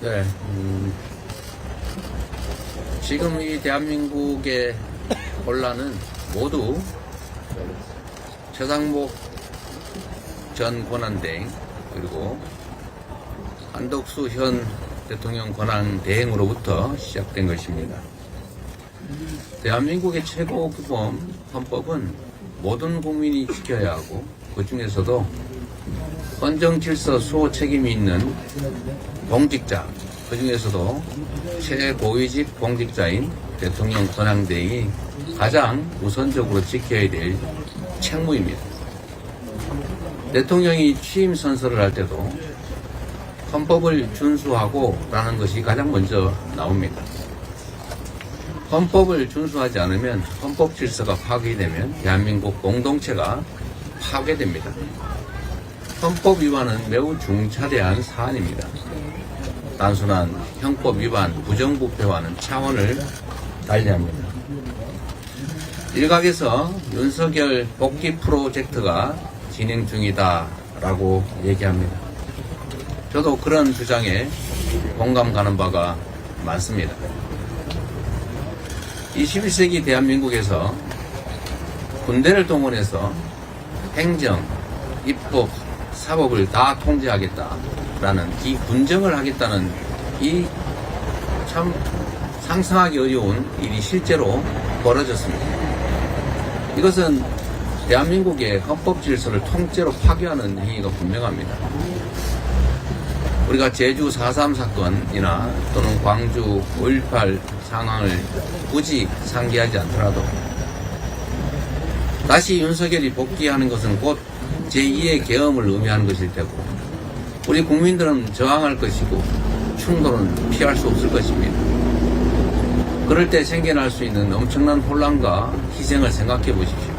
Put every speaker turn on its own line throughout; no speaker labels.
네, 지금 이 대한민국의 혼란은 모두 최상목 전 권한대행 그리고 한덕수 현 대통령 권한대행으로부터 시작된 것입니다. 대한민국의 최고 규범 헌법은 모든 국민이 지켜야 하고 그 중에서도 헌정 질서 수호 책임이 있는 공직자, 그 중에서도 최고위직 공직자인 대통령 권한대행이 가장 우선적으로 지켜야 될 책무입니다. 대통령이 취임 선서를 할 때도 헌법을 준수하고 라는 것이 가장 먼저 나옵니다. 헌법을 준수하지 않으면 헌법 질서가 파괴되면 대한민국 공동체가 파괴됩니다. 헌법 위반은 매우 중차대한 사안입니다. 단순한 형법 위반, 부정부패와는 차원을 달리합니다. 일각에서 윤석열 복귀 프로젝트가 진행 중이다라고 얘기합니다. 저도 그런 주장에 공감 가는 바가 많습니다. 21세기 대한민국에서 군대를 동원해서 행정, 입법, 사법을 다 통제하겠다라는 이 군정을 하겠다는 이 참 상상하기 어려운 일이 실제로 벌어졌습니다. 이것은 대한민국의 헌법 질서를 통째로 파괴하는 행위가 분명합니다. 우리가 제주 4.3 사건이나 또는 광주 5.18 상황을 굳이 상기하지 않더라도 다시 윤석열이 복귀하는 것은 곧 제2의 계엄을 의미하는 것일 테고 우리 국민들은 저항할 것이고 충돌은 피할 수 없을 것입니다. 그럴 때 생겨날 수 있는 엄청난 혼란과 희생을 생각해 보십시오.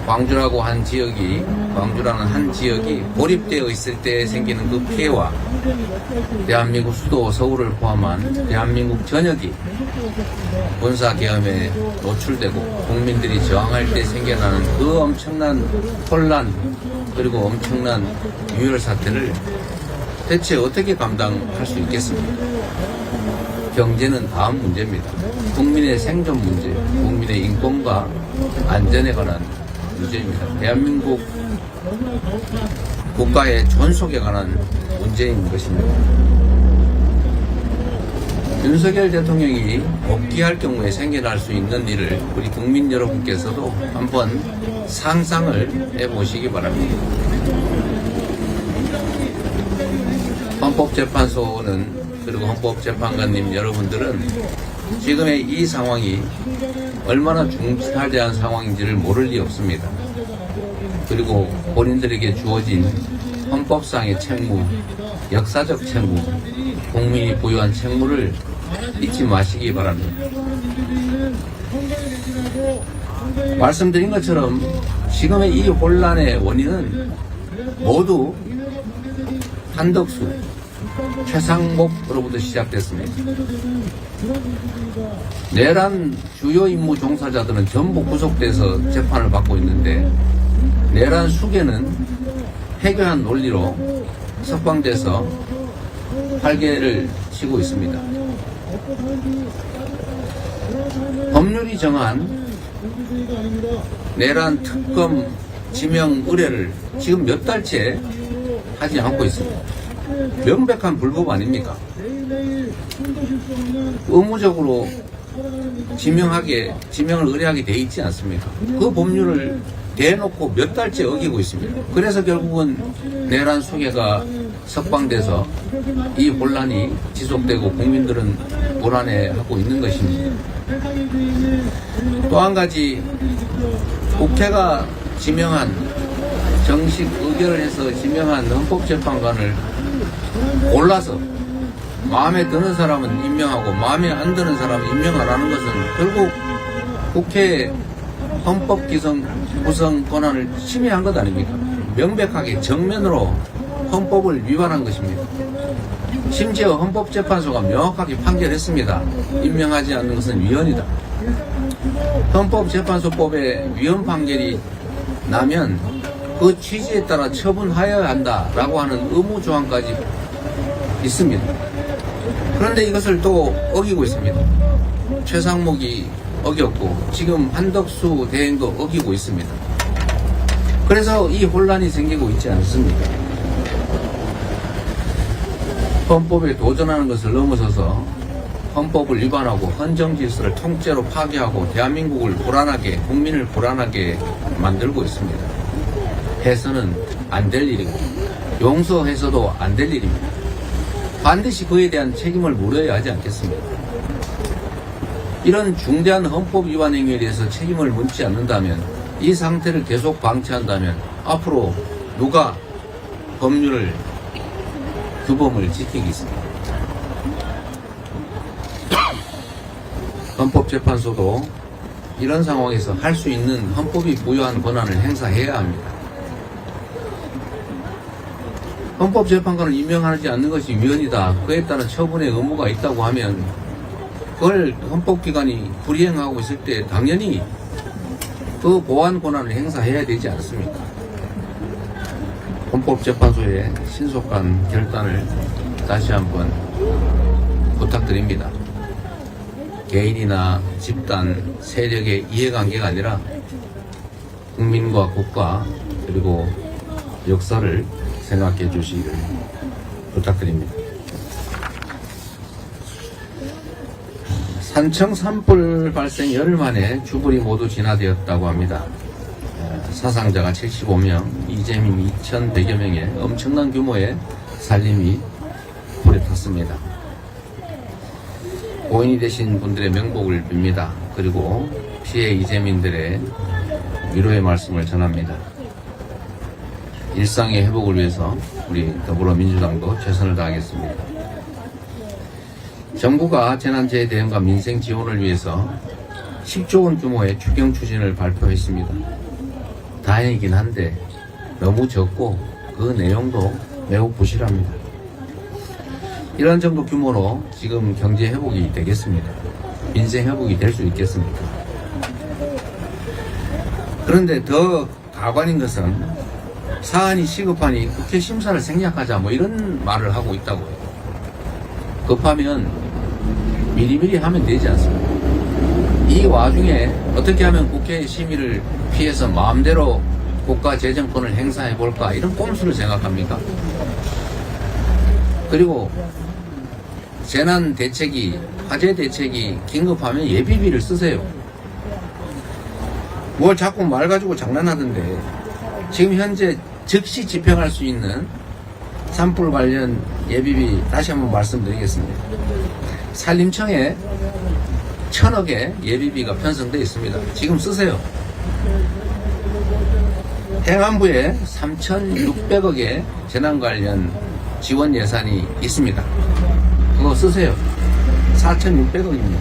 광주라는 한 지역이 고립되어 있을 때 생기는 그 피해와 대한민국 수도 서울을 포함한 대한민국 전역이 군사계엄에 노출되고 국민들이 저항할 때 생겨나는 그 엄청난 혼란 그리고 엄청난 유혈 사태를 대체 어떻게 감당할 수 있겠습니까? 경제는 다음 문제입니다. 국민의 생존 문제, 국민의 인권과 안전에 관한 문제입니다. 대한민국 국가의 존속에 관한 문제인 것입니다. 윤석열 대통령이 복귀할 경우에 생겨날 수 있는 일을 우리 국민 여러분께서도 한번 상상을 해보시기 바랍니다. 헌법재판소는 그리고 헌법재판관님 여러분들은 지금의 이 상황이 얼마나 중차대한 상황인지를 모를 리 없습니다. 그리고 본인들에게 주어진 헌법상의 책무, 역사적 책무, 국민이 부여한 책무를 잊지 마시기 바랍니다. 말씀드린 것처럼 지금의 이 혼란의 원인은 모두 한덕수, 최상목으로부터 시작됐습니다. 내란 주요 임무 종사자들은 전부 구속돼서 재판을 받고 있는데 내란 수괴는 해교한 논리로 석방돼서 활개를 치고 있습니다. 법률이 정한 내란 특검 지명 의뢰를 지금 몇 달째 하지 않고 있습니다. 명백한 불법 아닙니까? 의무적으로 지명을 의뢰하게 돼 있지 않습니까? 그 법률을 대놓고 몇 달째 어기고 있습니다. 그래서 결국은 내란 수괴가 석방돼서 이 혼란이 지속되고 국민들은 불안해하고 있는 것입니다. 또 한 가지 국회가 지명한 정식 의결을 해서 지명한 헌법재판관을 골라서 마음에 드는 사람은 임명하고 마음에 안 드는 사람은 임명 안 하는 것은 결국 국회의 헌법 구성 권한을 침해한 것 아닙니까? 명백하게 정면으로 헌법을 위반한 것입니다. 심지어 헌법재판소가 명확하게 판결했습니다. 임명하지 않는 것은 위헌이다. 헌법재판소법에 위헌 판결이 나면 그 취지에 따라 처분하여야 한다라고 하는 의무조항까지 있습니다. 그런데 이것을 또 어기고 있습니다. 최상목이 어겼고 지금 한덕수 대행도 어기고 있습니다. 그래서 이 혼란이 생기고 있지 않습니까? 헌법에 도전하는 것을 넘어서서 헌법을 위반하고 헌정질서를 통째로 파괴하고 대한민국을 불안하게, 국민을 불안하게 만들고 있습니다. 해서는 안 될 일이고 용서해서도 안 될 일입니다. 반드시 그에 대한 책임을 물어야 하지 않겠습니까? 이런 중대한 헌법 위반 행위에 대해서 책임을 묻지 않는다면, 이 상태를 계속 방치한다면 앞으로 누가 법률을, 규범을 지키겠습니까? 헌법재판소도 이런 상황에서 할 수 있는 헌법이 부여한 권한을 행사해야 합니다. 헌법재판관을 임명하지 않는 것이 위헌이다, 그에 따른 처분의 의무가 있다고 하면 그걸 헌법기관이 불이행하고 있을 때 당연히 그 보완 권한을 행사해야 되지 않습니까? 헌법재판소의 신속한 결단을 다시 한번 부탁드립니다. 개인이나 집단, 세력의 이해관계가 아니라 국민과 국가 그리고 역사를 생각해 주시기를 부탁드립니다. 산청 산불 발생 열흘 만에 주불이 모두 진화되었다고 합니다. 사상자가 75명, 이재민 2,100여 명의 엄청난 규모의 살림이 불에 탔습니다. 고인이 되신 분들의 명복을 빕니다. 그리고 피해 이재민들의 위로의 말씀을 전합니다. 일상의 회복을 위해서 우리 더불어민주당도 최선을 다하겠습니다. 정부가 재난재해 대응과 민생 지원을 위해서 10조 원 규모의 추경 추진을 발표했습니다. 다행이긴 한데 너무 적고 그 내용도 매우 부실합니다. 이런 정도 규모로 지금 경제 회복이 되겠습니다. 민생 회복이 될 수 있겠습니까? 그런데 더 가관인 것은 사안이 시급하니 국회 심사를 생략하자 뭐 이런 말을 하고 있다고요. 급하면 미리미리 하면 되지 않습니까? 이 와중에 어떻게 하면 국회 심의를 피해서 마음대로 국가 재정권을 행사해 볼까, 이런 꼼수를 생각합니까? 그리고 재난 대책이, 화재 대책이 긴급하면 예비비를 쓰세요. 뭘 자꾸 말 가지고 장난하던데, 지금 현재 즉시 집행할 수 있는 산불 관련 예비비 다시 한번 말씀드리겠습니다. 산림청에 1,000억의 예비비가 편성되어 있습니다. 지금 쓰세요. 행안부에 3,600억의 재난 관련 지원 예산이 있습니다. 그거 쓰세요. 4,600억입니다.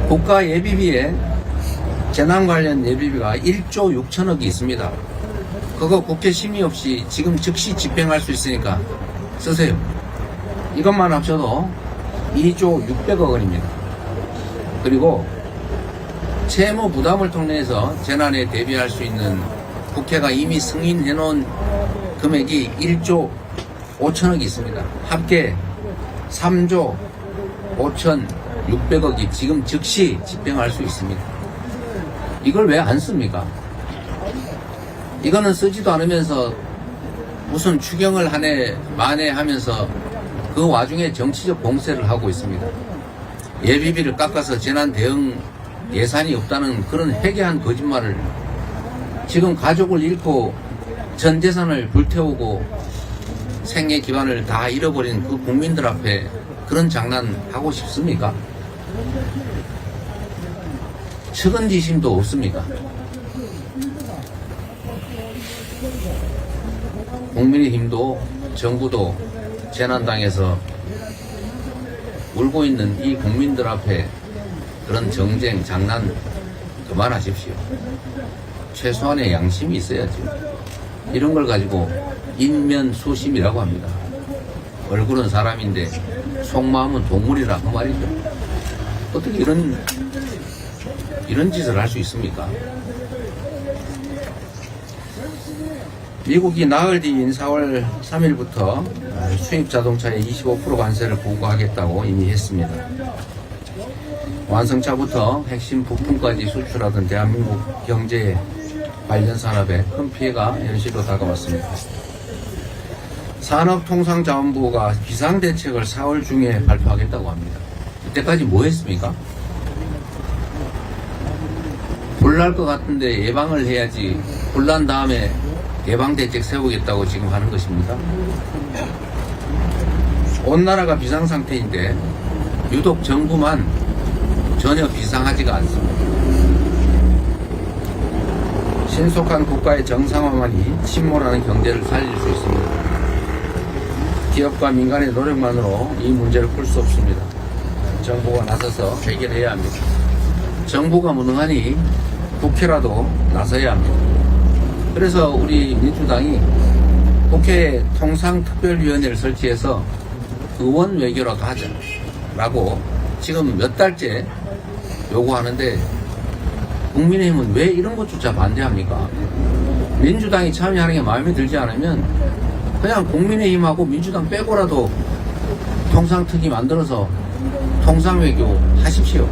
국가 예비비에 재난 관련 예비비가 1조 6천억이 있습니다. 그거 국회 심의 없이 지금 즉시 집행할 수 있으니까 쓰세요. 이것만 합쳐도 2조 600억 원입니다. 그리고 채무 부담을 통해서 재난에 대비할 수 있는 국회가 이미 승인해 놓은 금액이 1조 5천억이 있습니다. 합계 3조 5,600억이 지금 즉시 집행할 수 있습니다. 이걸 왜 안 씁니까? 이거는 쓰지도 않으면서 무슨 추경을 한 해 만에 하면서 그 와중에 정치적 공세를 하고 있습니다. 예비비를 깎아서 재난 대응 예산이 없다는 그런 회개한 거짓말을, 지금 가족을 잃고 전 재산을 불태우고 생애 기반을 다 잃어버린 그 국민들 앞에 그런 장난 하고 싶습니까? 측은지심도 없습니까? 국민의힘도 정부도 재난당해서 울고 있는 이 국민들 앞에 그런 정쟁, 장난 그만하십시오. 최소한의 양심이 있어야죠. 이런 걸 가지고 인면수심이라고 합니다. 얼굴은 사람인데 속마음은 동물이라 그 말이죠. 어떻게 이런 짓을 할 수 있습니까? 미국이 나흘 뒤인 4월 3일부터 수입 자동차에 25% 관세를 부과하겠다고 이미 했습니다. 완성차부터 핵심 부품까지 수출하던 대한민국 경제 관련 산업에 큰 피해가 현실로 다가왔습니다. 산업통상자원부가 비상대책을 4월 중에 발표하겠다고 합니다. 이때까지 뭐 했습니까? 불날 것 같은데 예방을 해야지, 불난 다음에 예방대책 세우겠다고 지금 하는 것입니다. 온 나라가 비상상태인데 유독 정부만 전혀 비상하지가 않습니다. 신속한 국가의 정상화만이 침몰하는 경제를 살릴 수 있습니다. 기업과 민간의 노력만으로 이 문제를 풀 수 없습니다. 정부가 나서서 해결해야 합니다. 정부가 무능하니 국회라도 나서야 합니다. 그래서 우리 민주당이 국회에 통상특별위원회를 설치해서 의원 외교라도 하자라고 지금 몇 달째 요구하는데, 국민의힘은 왜 이런 것조차 반대합니까? 민주당이 참여하는 게 마음에 들지 않으면 그냥 국민의힘하고 민주당 빼고라도 통상특위 만들어서 통상외교 하십시오.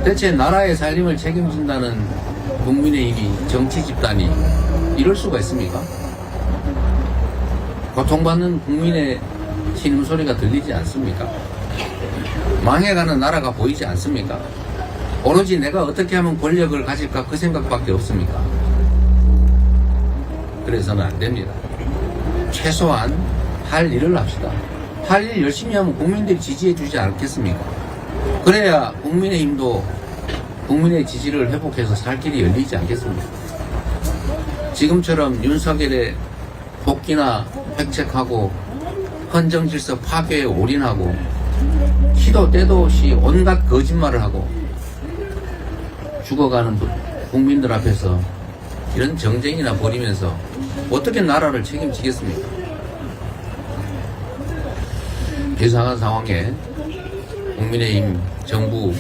대체 나라의 살림을 책임진다는 국민의힘이 정치 집단이 이럴 수가 있습니까? 고통받는 국민의 신음소리가 들리지 않습니까? 망해가는 나라가 보이지 않습니까? 오로지 내가 어떻게 하면 권력을 가질까 그 생각밖에 없습니까? 그래서는 안 됩니다. 최소한 할 일을 합시다. 할 일 열심히 하면 국민들이 지지해 주지 않겠습니까? 그래야 국민의힘도 국민의 지지를 회복해서 살 길이 열리지 않겠습니까? 지금처럼 윤석열의 복귀나 획책하고 헌정질서 파괴에 올인하고 키도 때도 없이 온갖 거짓말을 하고 죽어가는 국민들 앞에서 이런 정쟁이나 벌이면서 어떻게 나라를 책임지겠습니까? 비상한 상황에 국민의힘 정부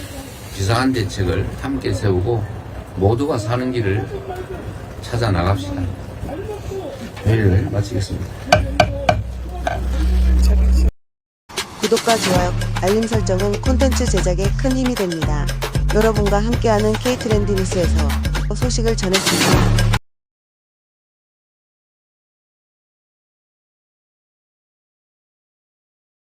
비상한 대책을 함께 세우고 모두가 사는 길을 찾아 나갑시다. 회의를 마치겠습니다.
구독과 좋아요, 알림 설정은 콘텐츠 제작에 큰 힘이 됩니다. 여러분과 함께하는 K트렌드 뉴스에서 소식을 전했습니다.